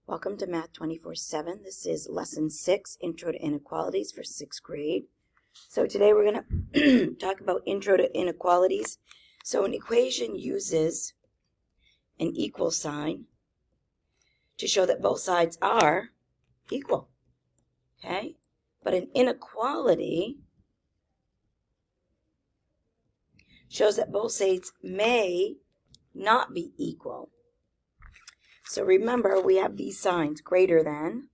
Welcome to Math 24/7. This is Lesson 6, Intro to Inequalities for 6th grade. So today we're going to talk about Intro to Inequalities. So an equation uses an equal sign to show that both sides are equal. Okay? But an inequality shows that both sides may not be equal. So remember, we have these signs, greater than,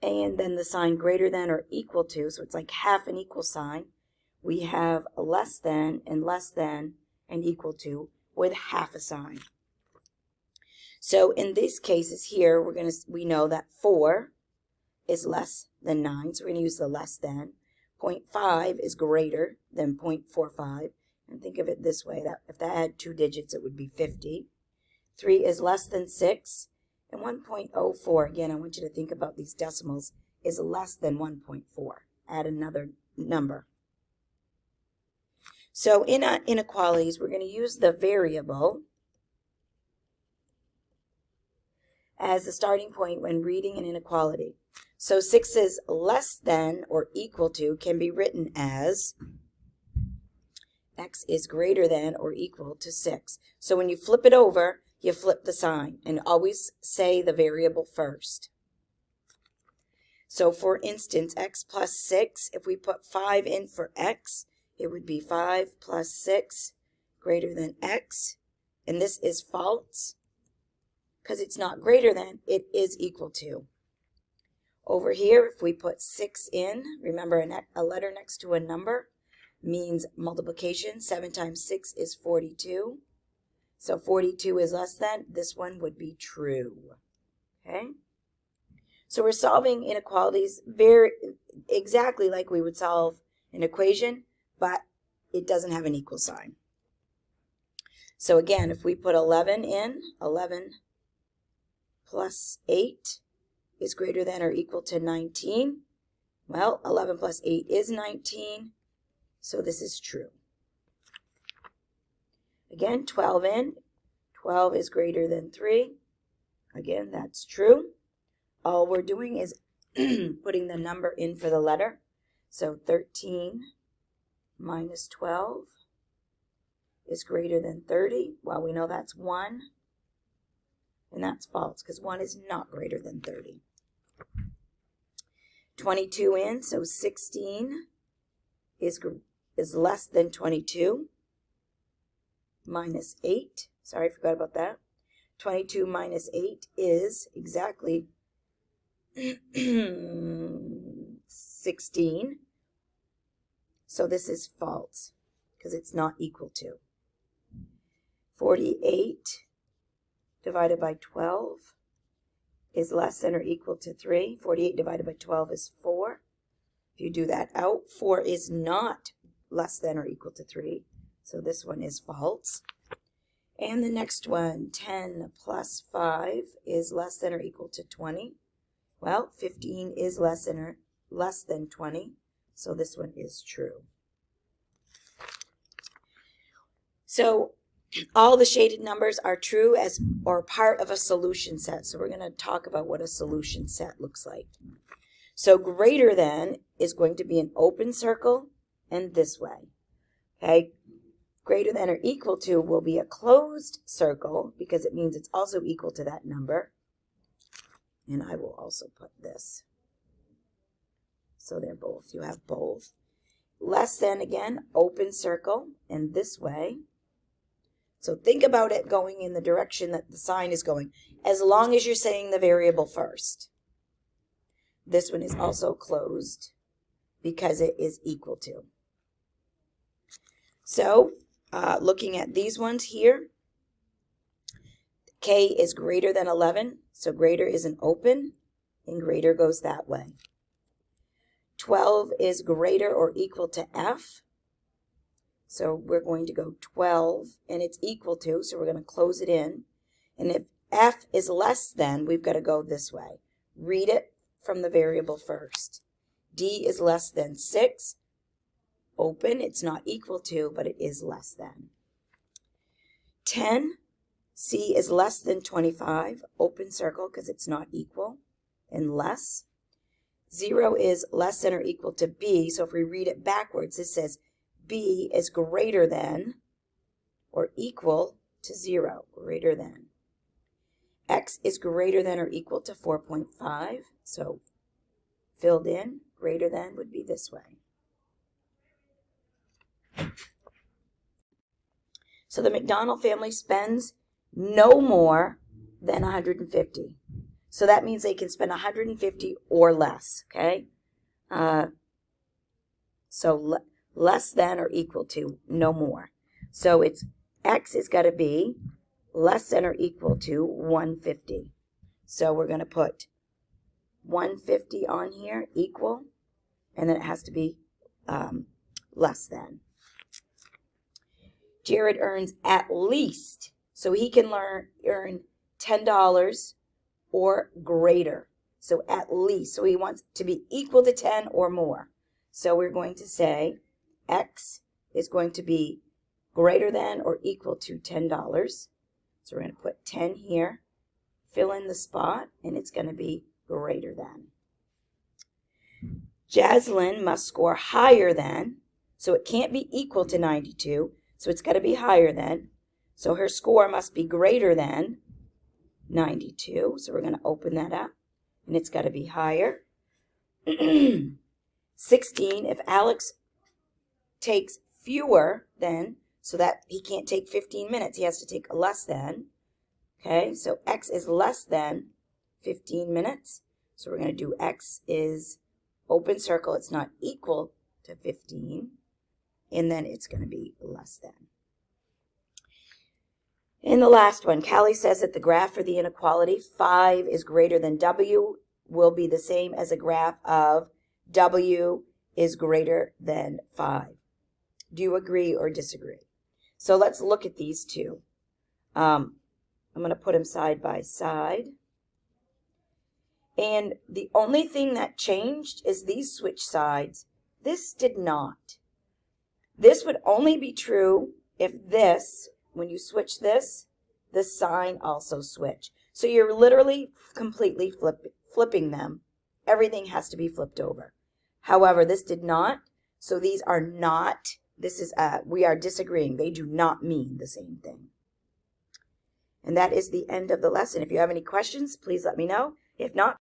and then the sign greater than or equal to, so it's like half an equal sign. We have a less than and equal to with half a sign. So in these cases here, we know that 4 is less than 9, so we're going to use the less than. 0.5 is greater than 0.45, and think of it this way, that if that had 2 digits, it would be 50. 3 is less than 6, and 1.04, again, I want you to think about these decimals, is less than 1.4. Add another number. So in inequalities, we're going to use the variable as the starting point when reading an inequality. So 6 is less than or equal to can be written as x is greater than or equal to 6. So when you flip it over, you flip the sign and always say the variable first. So for instance, x plus 6, if we put 5 in for x, it would be 5 plus 6 greater than x. And this is false because it's not greater than, it is equal to. Over here, if we put 6 in, remember a letter next to a number means multiplication. 7 times 6 is 42. So 42 is less than, this one would be true. Okay? So we're solving inequalities very exactly like we would solve an equation, but it doesn't have an equal sign. So again, if we put 11 in, 11 plus 8 is greater than or equal to 19. Well, 11 plus 8 is 19, so this is true. Again, 12 in, 12 is greater than 3. Again, that's true. All we're doing is putting the number in for the letter. So 13 minus 12 is greater than 30. Well, we know that's 1. And that's false because 1 is not greater than 30. 22 in, so 16 is less than 22. Minus 8. Sorry, I forgot about that. 22 minus 8 is exactly 16. So this is false because it's not equal to. 48 divided by 12 is less than or equal to 3. 48 divided by 12 is 4. If you do that out, 4 is not less than or equal to 3. So this one is false. And the next one, 10 plus 5 is less than or equal to 20. Well, 15 is less than 20. So this one is true. So all the shaded numbers are true or part of a solution set. So we're going to talk about what a solution set looks like. So greater than is going to be an open circle and this way. Okay? Greater than or equal to will be a closed circle because it means it's also equal to that number. And I will also put this. So they're both. You have both. Less than, again, open circle and this way. So think about it going in the direction that the sign is going, as long as you're saying the variable first. This one is also closed because it is equal to. So, looking at these ones here, K is greater than 11, so greater is an open, and greater goes that way. 12 is greater or equal to F, so we're going to go 12, and it's equal to, so we're going to close it in. And if F is less than, we've got to go this way. Read it from the variable first. D is less than 6. Open, it's not equal to, but it is less than. 10 C is less than 25, open circle because it's not equal, and less. 0 is less than or equal to B, so if we read it backwards, it says B is greater than or equal to 0, greater than. X is greater than or equal to 4.5, so filled in, greater than would be this way. So the McDonald family spends no more than 150. So that means they can spend 150 or less, okay? Less than or equal to, no more. So it's X is got to be less than or equal to 150. So we're going to put 150 on here, equal, and then it has to be less than. Jared earns at least, so he can earn $10 or greater. So at least, so he wants to be equal to 10 or more. So we're going to say X is going to be greater than or equal to $10. So we're going to put 10 here, fill in the spot, and it's going to be greater than. Jaslyn must score higher than, so it can't be equal to 92, so it's got to be higher than. So her score must be greater than 92, so we're going to open that up, and it's got to be higher. 16, if Alex takes fewer than, so that he can't take 15 minutes, he has to take less than. Okay, so X is less than 15 minutes. So we're going to do X is open circle. It's not equal to 15. And then it's going to be less than. In the last one, Callie says that the graph for the inequality 5 is greater than W will be the same as a graph of W is greater than 5. Do you agree or disagree? So let's look at these two. I'm going to put them side by side. And the only thing that changed is these switch sides. This did not. This would only be true if this, when you switch this, the sign also switch. So you're literally completely flipping them. Everything has to be flipped over. However, this did not. So these are not, we are disagreeing. They do not mean the same thing. And that is the end of the lesson. If you have any questions, please let me know. If not,